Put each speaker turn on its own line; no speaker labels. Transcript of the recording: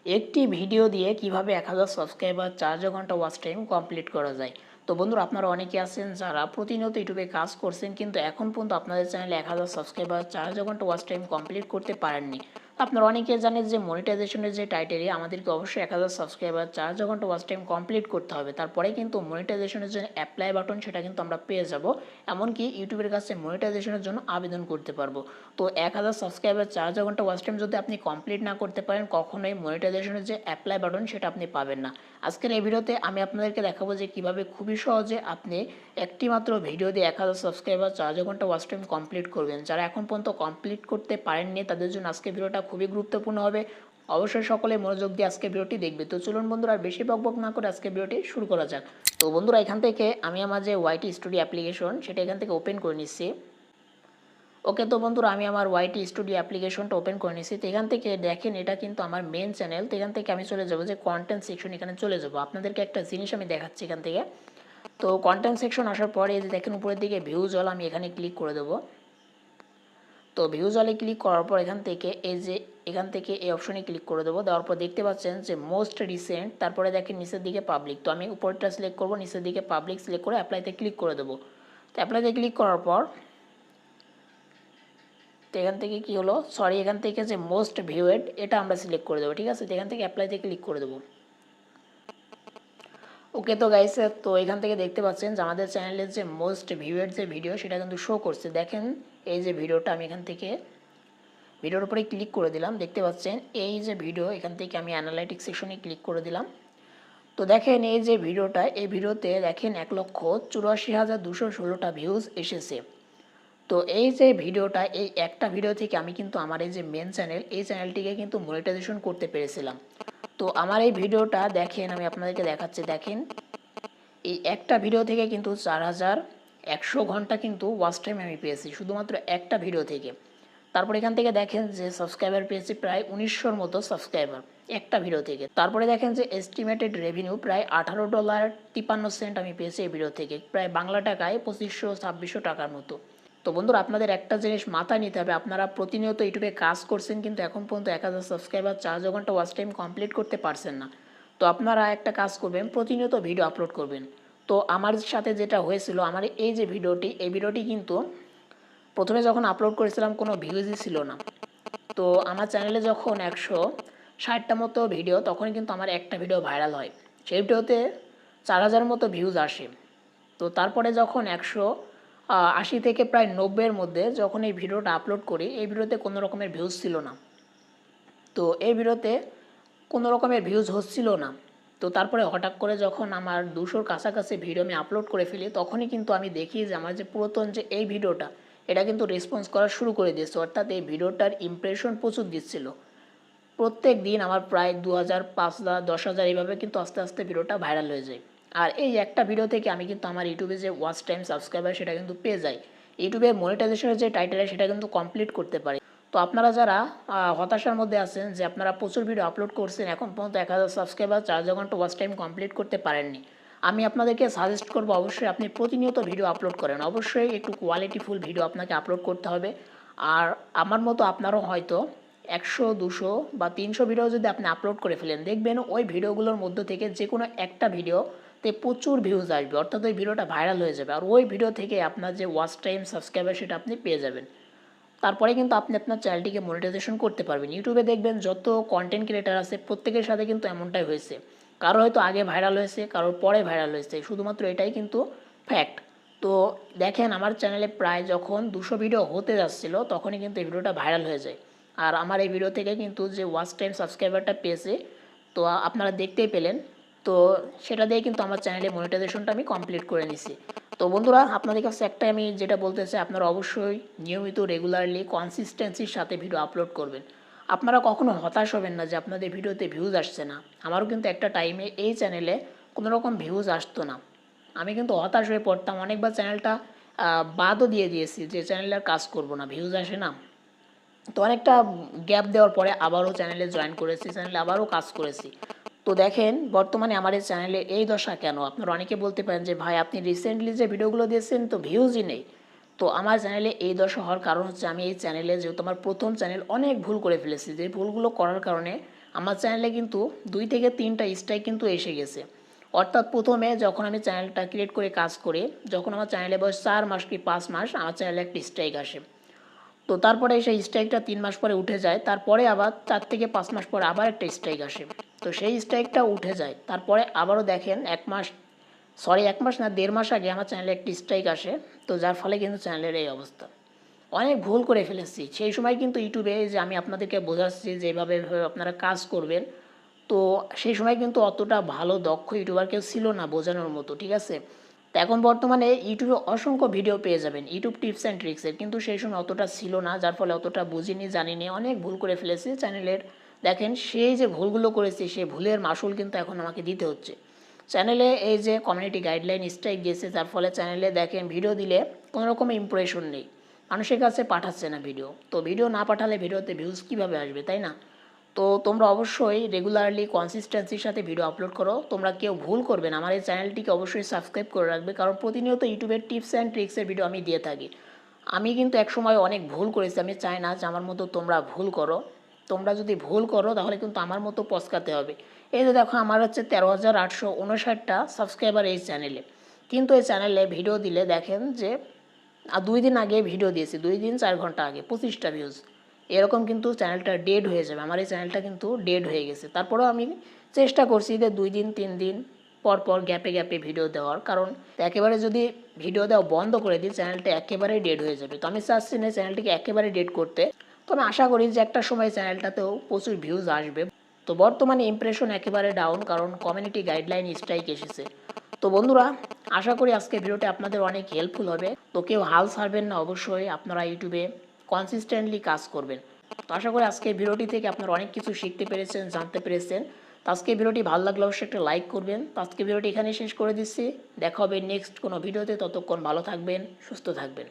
একটি ভিডিও দিয়ে কিভাবে 1000 সাবস্ক্রাইবার 4 ঘন্টা ওয়াচ টাইম কমপ্লিট করা যায়। তো বন্ধুরা, আপনারা অনেকে আছেন যারা প্রতিনিয়ত ইউটিউবে কাজ করছেন, কিন্তু এখন পর্যন্ত আপনাদের চ্যানেলে 1000 সাবস্ক্রাইবার 4 ঘন্টা ওয়াচ টাইম কমপ্লিট করতে পারেননি। আপনারা অনেকে জানেন যে মনিটাইজেশনের যে টাইটেরিয়া, আমাদেরকে অবশ্যই 1000 সাবস্ক্রাইবার 4 ঘন্টা ওয়াচ টাইম কমপ্লিট করতে হবে। তারপরে কিন্তু মনিটাইজেশনের যে অ্যাপ্লাই বাটন, সেটা কিন্তু আমরা পেয়ে যাব। এমনকি ইউটিউবের কাছে মনিটাইজেশনের জন্য আবেদন করতে পারবো। তো 1000 সাবস্ক্রাইবার 4 ঘন্টা ওয়াচ টাইম যদি আপনি কমপ্লিট না করতে পারেন, কখনোই মনিটাইজেশনের যে অ্যাপ্লাই বাটন সেটা আপনি পাবেন না। আজকের এই ভিডিওতে আমি আপনাদেরকে দেখাবো যে কীভাবে খুবই সহজে আপনি একটি মাত্র ভিডিও দিয়ে 1000 সাবস্ক্রাইবার 4 ঘন্টা ওয়াচ টাইম কমপ্লিট করবেন। যারা এখন পর্যন্ত কমপ্লিট করতে পারেননি তাদের জন্য আজকের ভিডিওটা খুবই গুরুত্বপূর্ণ হবে। অবশ্যই সকলে মনোযোগ দিয়ে আজকে ভিডিওটি দেখবে। তো চলুন বন্ধুরা, আর বেশি বকবক না করে আজকে ভিডিওটি শুরু করা যাক। তো বন্ধুরা, এখান থেকে আমি আমার যে ওয়াইটি স্টুডিও অ্যাপ্লিকেশন সেটা এখান থেকে ওপেন করে নিচ্ছি। ওকে, তো বন্ধুরা, আমি আমার ওয়াইটি স্টুডিও অ্যাপ্লিকেশনটা ওপেন করে নিয়েছি। তো এখান থেকে দেখেন, এটা কিন্তু আমার মেন চ্যানেল। তো এখান থেকে আমি চলে যাব যে কন্টেন্ট সেকশন, এখানে চলে যাব। আপনাদেরকে একটা জিনিস আমি দেখাচ্ছি এখান থেকে। তো কন্টেন্ট সেকশন আসার পরে এই যে দেখেন উপরের দিকে ভিউজ অল, আমি এখানে ক্লিক করে দেবো। তো ভিউজ অলে ক্লিক করার পর এখান থেকে এই অপশনে ক্লিক করে দেবো। দেওয়ার পর দেখতে পাচ্ছেন যে মোস্ট রিসেন্ট, তারপরে দেখেন নিচের দিকে পাবলিক। তো আমি উপরটা সিলেক্ট করবো, নিচের দিকে পাবলিক সিলেক্ট করে অ্যাপ্লাইতে ক্লিক করে দেবো। তো অ্যাপ্লাইতে ক্লিক করার পর তো এখান থেকে কি হলো, এখান থেকে যে মোস্ট ভিউড এটা আমরা সিলেক্ট করে দেবো। ঠিক আছে, তো এখান থেকে অ্যাপ্লাইতে ক্লিক করে দেবো। ওকে, তো গাইস, তো এখান থেকে দেখতে পাচ্ছেন যে আমাদের চ্যানেলের যে মোস্ট ভিউড যে ভিডিও সেটা কিন্তু শো করছে। দেখেন এই যে ভিডিওটা, আমি এখান থেকে ভিডিওর উপরে ক্লিক করে দিলাম। দেখতে পাচ্ছেন এই যে ভিডিও, এখান থেকে আমি অ্যানালাইটিক্স সেকশনে ক্লিক করে দিলাম। তো দেখেন এই যে ভিডিওটা, এই ভিডিওতে দেখেন 1,84,216টা ভিউজ এসেছে। তো এই যে ভিডিওটা, এই একটা ভিডিও থেকে আমি কিন্তু আমার এই যে মেন চ্যানেল, এই চ্যানেলটিকে কিন্তু মনিটাইজেশন করতে পেরেছিলাম। তো আমার এই ভিডিওটা দেখেন, আমি আপনাদেরকে দেখাচ্ছি। দেখেন এই একটা ভিডিও থেকে কিন্তু 4100 ঘন্টা কিন্তু ওয়াচ টাইম আমি পেয়েছি, শুধুমাত্র একটা ভিডিও থেকে। তারপর এখান থেকে দেখেন যে সাবস্ক্রাইবার পেয়েছি প্রায় 1900-র মতো সাবস্ক্রাইবার একটা ভিডিও থেকে। তারপরে দেখেন যে এস্টিমেটেড রেভিনিউ প্রায় $18.53 আমি পেয়েছি এই ভিডিও থেকে, প্রায় বাংলা টাকায় 2500-2600 টাকার মতো। তো বন্ধুরা, আপনাদের একটা জিনিস মাথায় নিতে হবে, আপনারা প্রতিনিয়ত ইউটিউবে কাজ করছেন, কিন্তু এখন পর্যন্ত 1000 সাবস্ক্রাইবার 4 ঘন্টা ওয়াচ টাইম কমপ্লিট করতে পারছেন না। তো আপনারা একটা কাজ করবেন, প্রতিনিয়ত ভিডিও আপলোড করবেন। তো আমার সাথে যেটা হয়েছিল, আমার এই যে ভিডিওটি কিন্তু প্রথমে যখন আপলোড করেছিলাম কোনো ভিউজই ছিল না। তো আমার চ্যানেলে যখন 160টা মতো ভিডিও, তখন কিন্তু আমার একটা ভিডিও ভাইরাল হয়। সেই ভিডিওতে 4000 মতো ভিউজ আসে। তো তারপরে যখন 180 থেকে প্রায় 90-এর মধ্যে যখন এই ভিডিওটা আপলোড করি, এই ভিডিওতে কোনো রকমের ভিউজ ছিল না। তো এই ভিডিওতে কোনো রকমের ভিউজ হচ্ছিল না। তো তারপরে হঠাৎ করে যখন আমার 200-র কাছাকাছি ভিডিও আমি আপলোড করে ফেলি, তখনই কিন্তু আমি দেখি যে আমার যে পুরাতন যে এই ভিডিওটা, এটা কিন্তু রেসপন্স করা শুরু করে দিয়েছে। অর্থাৎ এই ভিডিওটার ইমপ্রেশন প্রচুর দিচ্ছিল। প্রত্যেক দিন আমার প্রায় 2000, 5000, 10,000 এইভাবে কিন্তু আস্তে আস্তে ভিডিওটা ভাইরাল হয়ে যায়। আর এই একটা ভিডিও থেকে আমি কিন্তু আমার ইউটিউবে যে ওয়াচ টাইম সাবস্ক্রাইবার সেটা কিন্তু পেয়ে যাই। ইউটিউবে মনিটাইজেশনের যে টাইটেল সেটা কিন্তু কমপ্লিট করতে পারি। তো আপনারা যারা হতাশার মধ্যে আছেন যে আপনারা প্রচুর ভিডিও আপলোড করছেন, এখন পর্যন্ত 1000 সাবস্ক্রাইবার 4 ঘন্টা ওয়াচ টাইম কমপ্লিট করতে পারেননি, আমি আপনাদেরকে সাজেস্ট করবো অবশ্যই আপনি প্রতিনিয়ত ভিডিও আপলোড করেন। অবশ্যই একটু কোয়ালিটিফুল ভিডিও আপনাকে আপলোড করতে হবে। আর আমার মতো আপনারও হয়তো 100, 200 বা 300 ভিডিও যদি আপনি আপলোড করে ফেলেন, দেখবেন ওই ভিডিওগুলোর মধ্য থেকে যে কোনো একটা ভিডিওতে প্রচুর ভিউজ আসবে। অর্থাৎ ওই ভিডিওটা ভাইরাল হয়ে যাবে, আর ওই ভিডিও থেকে আপনার যে ওয়াচ টাইম সাবস্ক্রাইবার সেটা আপনি পেয়ে যাবেন। তারপরে কিন্তু আপনি আপনার চ্যানেলটিকে মনিটাইজেশন করতে পারবেন। ইউটিউবে দেখবেন যত কন্টেন্ট ক্রিয়েটার আছে, প্রত্যেকের সাথে কিন্তু এমনটাই হয়েছে। কারো হয়তো আগে ভাইরাল হয়েছে, কারোর পরে ভাইরাল হয়েছে, শুধুমাত্র এটাই কিন্তু ফ্যাক্ট। তো দেখেন আমার চ্যানেলে প্রায় যখন 200 ভিডিও হতে যাচ্ছিল, তখনই কিন্তু এই ভিডিওটা ভাইরাল হয়ে যায়। আর আমার এই ভিডিও থেকে কিন্তু যে ওয়াচ টাইম সাবস্ক্রাইবারটা পেয়েছে, তো আপনারা দেখতেই পেলেন। তো সেটা দিয়ে কিন্তু আমার চ্যানেলে মনিটাইজেশনটা আমি কমপ্লিট করে নিছি। তো বন্ধুরা, আপনাদের কাছে একটাই আমি যেটা বলতে চাই, আপনারা অবশ্যই নিয়মিত রেগুলারলি কনসিস্টেন্সির সাথে ভিডিও আপলোড করবেন। আপনারা কখনো হতাশ হবেন না যে আপনাদের ভিডিওতে ভিউজ আসছে না। আমারও কিন্তু একটা টাইমে এই চ্যানেলে কোনো রকম ভিউজ আসতো না, আমি কিন্তু হতাশ হয়ে পড়তাম। অনেকবার চ্যানেলটা বাদও দিয়ে দিয়েছি যে চ্যানেলে আর কাজ করব না, ভিউজ আসে না। তো অনেকটা গ্যাপ দেওয়ার পরে আবারও চ্যানেলে জয়েন করেছি, চ্যানেলে আবারও কাজ করেছি। তো দেখেন বর্তমানে আমার এই চ্যানেলে এই দশা কেন। আপনারা অনেকে বলতে পারেন যে ভাই আপনি রিসেন্টলি যে ভিডিওগুলো দিয়েছেন তো ভিউজই নেই। তো আমার চ্যানেলে এই দশা হওয়ার কারণ হচ্ছে আমি এই চ্যানেলে যেহেতু আমার প্রথম চ্যানেল, অনেক ভুল করে ফেলেছি। যে ভুলগুলো করার কারণে আমার চ্যানেলে কিন্তু 2 থেকে 3টা স্ট্রাইক কিন্তু এসে গেছে। অর্থাৎ প্রথমে যখন আমি চ্যানেলটা ক্রিয়েট করে কাজ করি, যখন আমার চ্যানেলে বয়স 4 মাস কি 5 মাস আমার চ্যানেলে একটা স্ট্রাইক আসে। তো তারপরে সেই স্ট্রাইকটা 3 মাস পরে উঠে যায়, তারপরে আবার 4 থেকে 5 মাস পরে আবার একটা স্ট্রাইক আসে। তো সেই স্ট্রাইকটা উঠে যায়, তারপরে আবারও দেখেন 1 মাস, সরি 1 মাস না 1.5 মাস আগে আমার চ্যানেলে একটি স্ট্রাইক আসে। তো যার ফলে কিন্তু চ্যানেলের এই অবস্থা। অনেক ভুল করে ফেলেছি সেই সময় কিন্তু ইউটিউবে যে আমি আপনাদেরকে বোঝাচ্ছি যে এভাবে আপনারা কাজ করবেন, তো সেই সময় কিন্তু অতটা ভালো দক্ষ ইউটিউবার কেউ ছিল না বোঝানোর মতো, ঠিক আছে। তো এখন বর্তমানে ইউটিউবে অসংখ্য ভিডিও পেয়ে যাবেন ইউটিউব টিপস অ্যান্ড ট্রিক্সের, কিন্তু সেই সময় অতটা ছিল না, যার ফলে অতটা বুঝিনি জানিনি, অনেক ভুল করে ফেলেছি চ্যানেলের। দেখেন সেই যে ভুলগুলো করেছি সেই ভুলের মাসুল কিন্তু এখন আমাকে দিতে হচ্ছে। চ্যানেলে এই যে কমিউনিটি গাইডলাইন স্ট্রাইক দিয়েছে, যার ফলে চ্যানেলে দেখেন ভিডিও দিলে কোনো রকম ইমপ্রেশন নেই, মানুষের কাছে পাঠাচ্ছে না ভিডিও। তো ভিডিও না পাঠালে ভিডিওতে ভিউজ কীভাবে আসবে, তাই না? তো তোমরা অবশ্যই রেগুলারলি কনসিস্টেন্সির সাথে ভিডিও আপলোড করো। তোমরা কেউ ভুল করবে না, আমার এই চ্যানেলটিকে অবশ্যই সাবস্ক্রাইব করে রাখবে, কারণ প্রতিনিয়ত ইউটিউবের টিপস অ্যান্ড ট্রিক্সের ভিডিও আমি দিয়ে থাকি। আমি কিন্তু একসময় অনেক ভুল করেছি, আমি চাই না যে আমার মতো তোমরা ভুল করো। তোমরা যদি ভুল করো তাহলে কিন্তু আমার মতো পস্কাতে হবে। এই যে দেখো আমার হচ্ছে 13,859টা সাবস্ক্রাইবার এই চ্যানেলে, কিন্তু এই চ্যানেলে ভিডিও দিলে দেখেন যে 2 দিন আগে ভিডিও দিয়েছি, 2 দিন 4 ঘন্টা আগে 25টা ভিউজ, এরকম কিন্তু চ্যানেলটা ডেড হয়ে যাবে। আমার এই চ্যানেলটা কিন্তু ডেড হয়ে গেছে। তারপরেও আমি চেষ্টা করছি যে 2 দিন 3 দিন পর পর গ্যাপে গ্যাপে ভিডিও দেওয়ার, কারণ একেবারে যদি ভিডিও দেওয়া বন্ধ করে দিই চ্যানেলটা একেবারেই ডেড হয়ে যাবে। তো আমি চাচ্ছি না চ্যানেলটিকে একেবারে ডেড করতে। তো আমি আশা করি যে একটা সময় চ্যানেলটাতেও প্রচুর ভিউজ আসবে। তো বর্তমানে ইমপ্রেশন একেবারে ডাউন, কারণ কমিউনিটি গাইডলাইন স্ট্রাইক এসেছে। তো বন্ধুরা, আশা করি আজকের ভিডিওটি আপনাদের অনেক হেল্পফুল হবে। তো কেউ হাল ছাড়বেন না, অবশ্যই আপনারা ইউটিউবে কনসিস্টেন্টলি কাজ করবেন। তো আশা করি আজকের ভিডিওটি থেকে আপনারা অনেক কিছু শিখতে পেরেছেন, জানতে পেরেছেন। তো আজকের ভিডিওটি ভালো লাগলে অবশ্যই একটা লাইক করবেন। তো আজকের ভিডিওটি এখানেই শেষ করে দিচ্ছি। দেখা হবে নেক্সট কোনো ভিডিওতে, ততক্ষণ ভালো থাকবেন, সুস্থ থাকবেন।